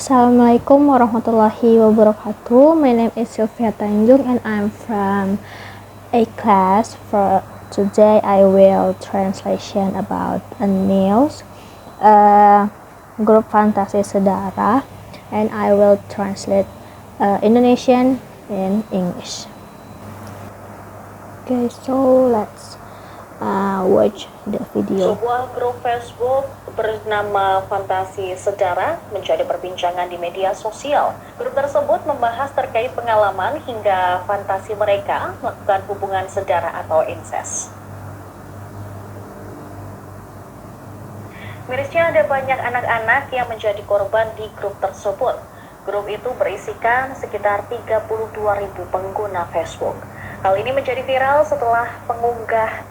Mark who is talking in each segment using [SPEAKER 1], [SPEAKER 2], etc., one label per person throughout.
[SPEAKER 1] Assalamualaikum warahmatullahi wabarakatuh. My name is Sylvia Tanjung and I'm from a class. For today I will translation about a news group Fantasi Sedara, and I will translate Indonesian in English. Okay, so let's watch the video.
[SPEAKER 2] Sebuah grup Facebook bernama Fantasi Sedara menjadi perbincangan di media sosial. Grup tersebut membahas terkait pengalaman hingga fantasi mereka melakukan hubungan sedara atau incest. Mirisnya ada banyak anak-anak yang menjadi korban di grup tersebut. Grup itu berisikan sekitar 32.000 pengguna Facebook. Hal ini menjadi viral setelah pengunggah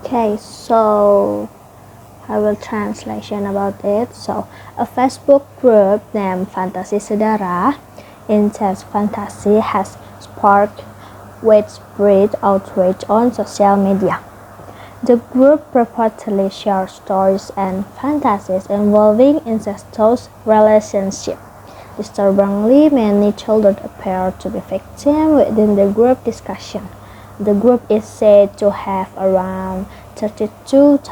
[SPEAKER 1] Okay, so I will translation about it. So, a Facebook group named Fantasi Sedara, Incest Fantasy, has sparked widespread outrage on social media. The group reportedly shares stories and fantasies involving incestuous relationships. Disturbingly, many children appear to be victims within the group discussion. The group is said to have around 32,000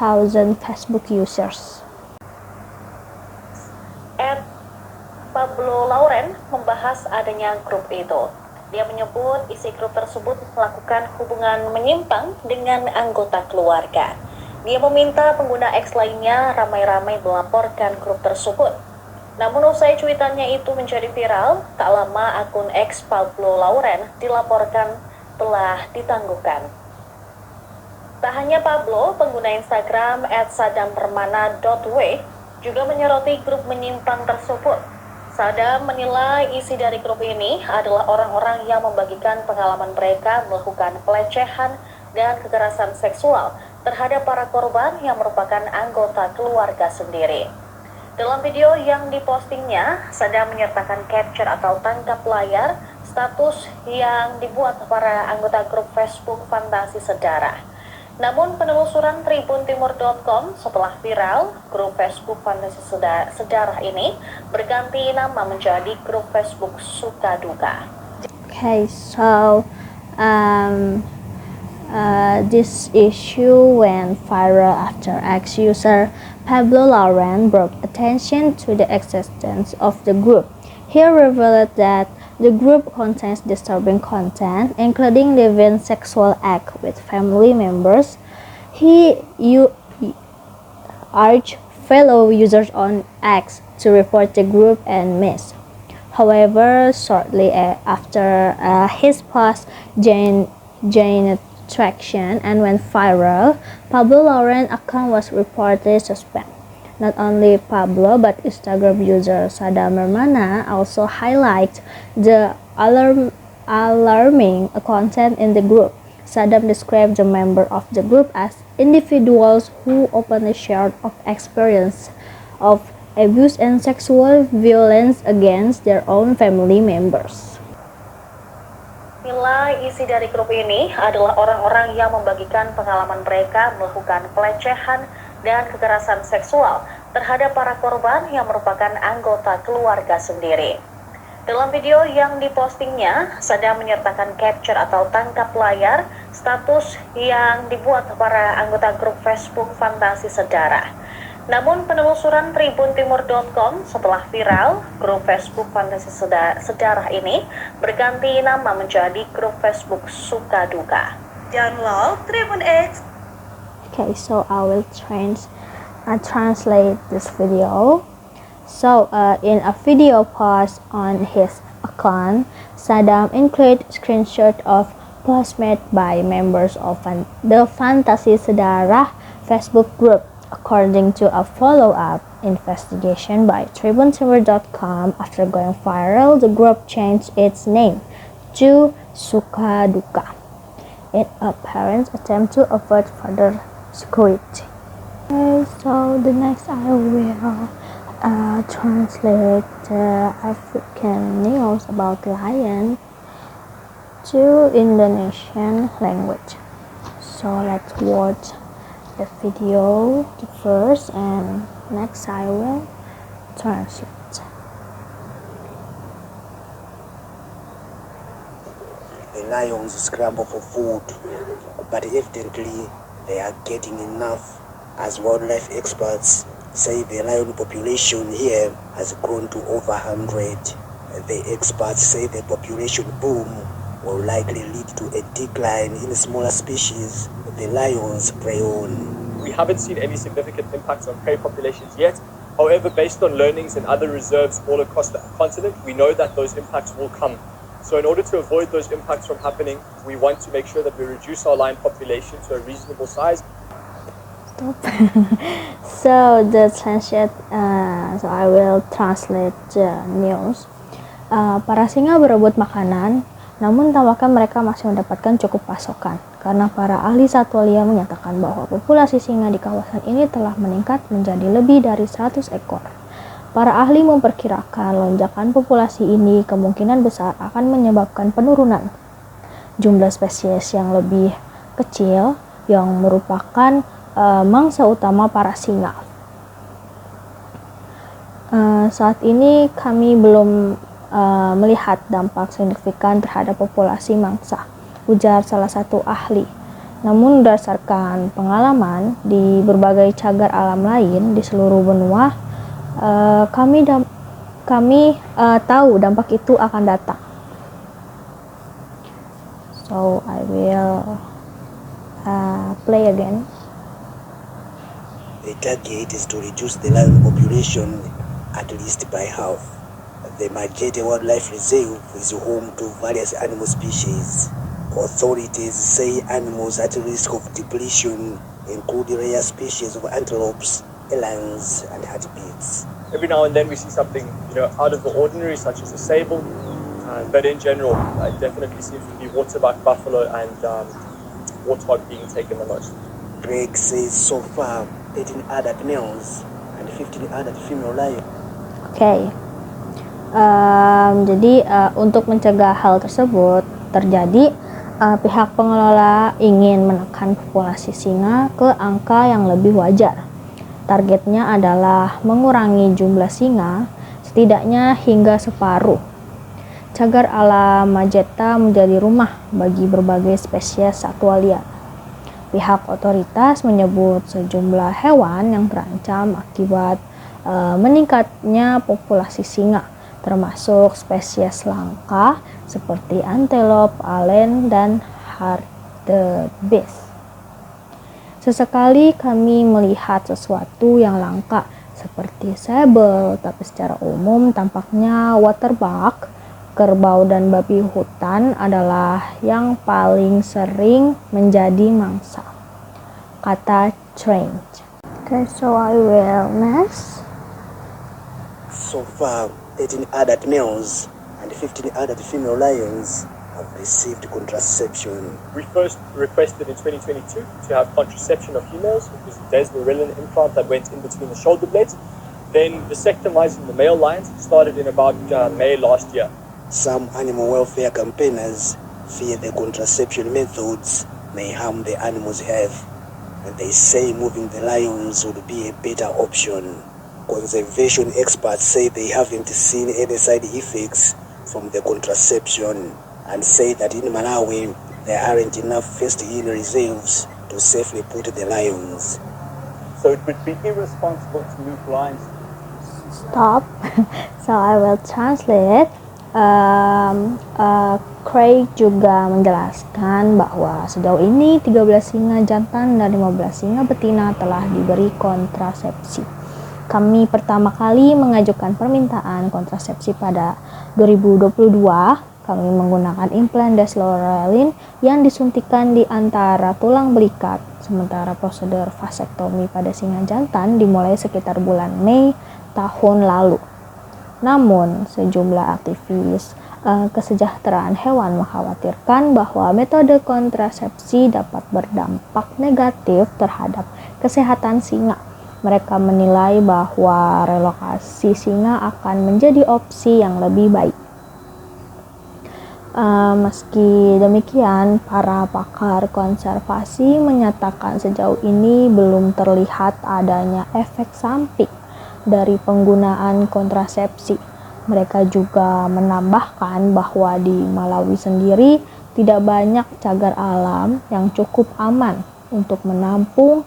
[SPEAKER 1] Facebook users.
[SPEAKER 2] Pablo Lauren membahas adanya grup itu. Dia menyebut isi grup tersebut melakukan hubungan menyimpang dengan anggota keluarga. Dia meminta pengguna X lainnya ramai-ramai melaporkan grup tersebut. Namun usai cuitannya itu menjadi viral, tak lama akun X Pablo Lauren dilaporkan telah ditangguhkan. Tak hanya Pablo, pengguna Instagram @sadampermana.w juga menyoroti grup menyimpang tersebut. Sadam menilai isi dari grup ini adalah orang-orang yang membagikan pengalaman mereka melakukan pelecehan dan kekerasan seksual terhadap para korban yang merupakan anggota keluarga sendiri. Dalam video yang dipostingnya, Sadam menyertakan capture atau tangkap layar status yang dibuat para anggota grup Facebook Fantasi Sedara. Namun penelusuran tribuntimur.com setelah viral, grup Facebook Fantasi Sedara ini berganti nama menjadi grup Facebook Suka Duka.
[SPEAKER 1] Okay, so this issue went viral after ex-user Pablo Lauren brought attention to the existence of the group. He revealed that the group contains disturbing content, including living sexual acts with family members. He urged fellow users on X to report the group and miss. However, shortly after his post gained traction and went viral, Pablo Lauren's account was reportedly suspended. Not only Pablo, but Instagram user Sadam Permana also highlights the alarming content in the group. Sadam described the members of the group as individuals who openly shared of experience of abuse and sexual violence against their own family members.
[SPEAKER 2] Nilai isi dari grup ini adalah orang-orang yang membagikan pengalaman mereka melakukan pelecehan dan kekerasan seksual terhadap para korban yang merupakan anggota keluarga sendiri. Dalam video yang dipostingnya, Sadam menyertakan capture atau tangkap layar status yang dibuat para anggota grup Facebook Fantasi Sedara. Namun penelusuran tribuntimur.com setelah viral, grup Facebook Fantasi Sedara ini berganti nama menjadi grup Facebook Suka Duka. Download Tribun X.
[SPEAKER 1] Okay, so I will translate this video. So, in a video post on his account, Sadam included screenshot of posts made by members of the Fantasi Sedara Facebook group. According to a follow-up investigation by tribuntimur.com, after going viral, the group changed its name to Suka Duka in a parent's attempt to avoid further security. Okay, so the next I will translate the African news about lion to Indonesian language. So let's watch the video first, and next I will translate.
[SPEAKER 3] the lions scramble for food, but evidently they are getting enough, as wildlife experts say the lion population here has grown to over 100. The experts say the population boom will likely lead to a decline in smaller species the lions prey on.
[SPEAKER 4] We haven't seen any significant impacts on prey populations yet. However, based on learnings in other reserves all across the continent, we know that those impacts will come. So in order to avoid those impacts from happening, we want to make sure that we reduce our lion population to a reasonable size.
[SPEAKER 1] Stop. So I will translate the news. Para singa berebut makanan, namun tampaknya mereka masih mendapatkan cukup pasokan karena para ahli satwa liar menyatakan bahwa populasi singa di kawasan ini telah meningkat menjadi lebih dari 100 ekor. Para ahli memperkirakan lonjakan populasi ini kemungkinan besar akan menyebabkan penurunan jumlah spesies yang lebih kecil yang merupakan mangsa utama para singa. Saat ini kami belum melihat dampak signifikan terhadap populasi mangsa, ujar salah satu ahli. Namun berdasarkan pengalaman di berbagai cagar alam lain di seluruh benua, kami tahu dampak itu akan datang. So I will play again.
[SPEAKER 3] The target is to reduce the lion population at least by half. The Majete Wildlife Reserve is home to various animal species. Authorities say animals at risk of depletion include rare species of antelopes, elands, and hartebeest.
[SPEAKER 4] Every now and then we see something, out of the ordinary, such as a sable. But in general, it definitely seems to be waterbuck buffalo and warthog being taken the most.
[SPEAKER 3] Greg says so far 18 adult males and 15 adult female lions.
[SPEAKER 1] Okay. Jadi untuk mencegah hal tersebut terjadi, pihak pengelola ingin menekan populasi singa ke angka yang lebih wajar. Targetnya adalah mengurangi jumlah singa setidaknya hingga separuh. Cagar alam Majeta menjadi rumah bagi berbagai spesies satwa liar. Pihak otoritas menyebut sejumlah hewan yang terancam akibat meningkatnya populasi singa, termasuk spesies langka seperti antelop, alen, dan hartebeest. Sesekali kami melihat sesuatu yang langka seperti sable, tapi secara umum tampaknya waterbuck, kerbau, dan babi hutan adalah yang paling sering menjadi mangsa, kata Strange. Okay, so I will next.
[SPEAKER 3] So far, 18 adult males and 15 adult female lions have received contraception.
[SPEAKER 4] We first requested in 2022 to have contraception of females, which was a desmorilin implant that went in between the shoulder blades. Then vasectomizing the male lions started in about May last year.
[SPEAKER 3] Some animal welfare campaigners fear the contraception methods may harm the animals' health, and they say moving the lions would be a better option. Conservation experts say they haven't seen any side effects from the contraception and say that in Malawi there aren't enough first-in reserves to safely put the lions.
[SPEAKER 5] So it would be irresponsible to move lions.
[SPEAKER 1] Stop. So I will translate. Craig juga menjelaskan bahwa sejauh ini 13 singa jantan dan 15 singa betina telah diberi kontrasepsi. Kami pertama kali mengajukan permintaan kontrasepsi pada 2022. Kami menggunakan implan desloratadine yang disuntikan di antara tulang belikat, sementara prosedur vasektomi pada singa jantan dimulai sekitar bulan Mei tahun lalu. Namun, sejumlah aktivis kesejahteraan hewan mengkhawatirkan bahwa metode kontrasepsi dapat berdampak negatif terhadap kesehatan singa. Mereka menilai bahwa relokasi singa akan menjadi opsi yang lebih baik. Meski demikian, para pakar konservasi menyatakan sejauh ini belum terlihat adanya efek samping dari penggunaan kontrasepsi. Mereka juga menambahkan bahwa di Malawi sendiri tidak banyak cagar alam yang cukup aman untuk menampung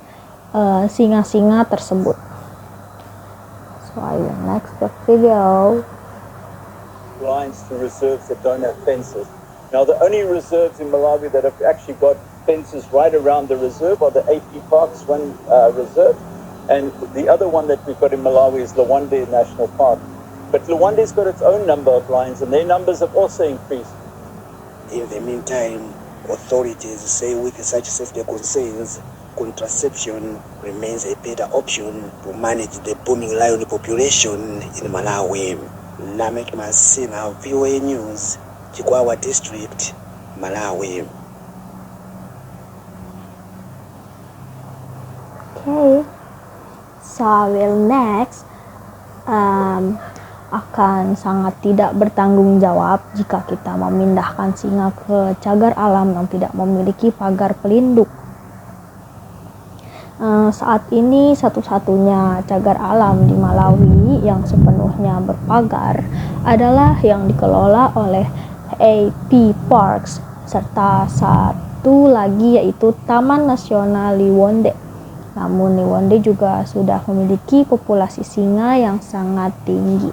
[SPEAKER 1] singa-singa tersebut. So I will next the video.
[SPEAKER 5] Lines to reserves that don't have fences. Now, the only reserves in Malawi that have actually got fences right around the reserve are the AP Parks one reserve, and the other one that we've got in Malawi is Luwande National Park. But Luwande's got its own number of lions, and their numbers have also increased.
[SPEAKER 3] In the meantime, authorities say with such safety concerns, contraception remains a better option to manage the booming lion population in Malawi. Lamek Masina, VOA News, Chikwawa District, Malawi.
[SPEAKER 1] Okay, so I will next akan sangat tidak bertanggung jawab jika kita memindahkan singa ke cagar alam yang tidak memiliki pagar pelindung. Saat ini satu-satunya cagar alam di Malawi yang sepenuhnya berpagar adalah yang dikelola oleh AP Parks serta satu lagi yaitu Taman Nasional Liwonde. Namun Liwonde juga sudah memiliki populasi singa yang sangat tinggi.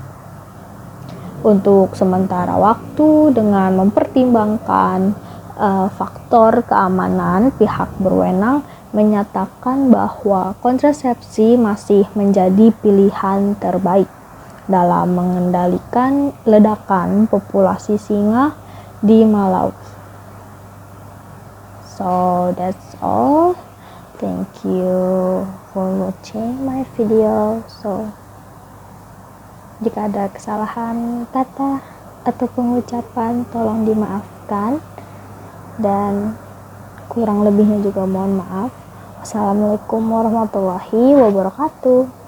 [SPEAKER 1] Untuk sementara waktu, dengan mempertimbangkan faktor keamanan, pihak berwenang menyatakan bahwa kontrasepsi masih menjadi pilihan terbaik dalam mengendalikan ledakan populasi singa di Malawi. So that's all. Thank you for watching my video. So jika ada kesalahan kata atau pengucapan tolong dimaafkan, dan kurang lebihnya juga mohon maaf. Wassalamualaikum warahmatullahi wabarakatuh.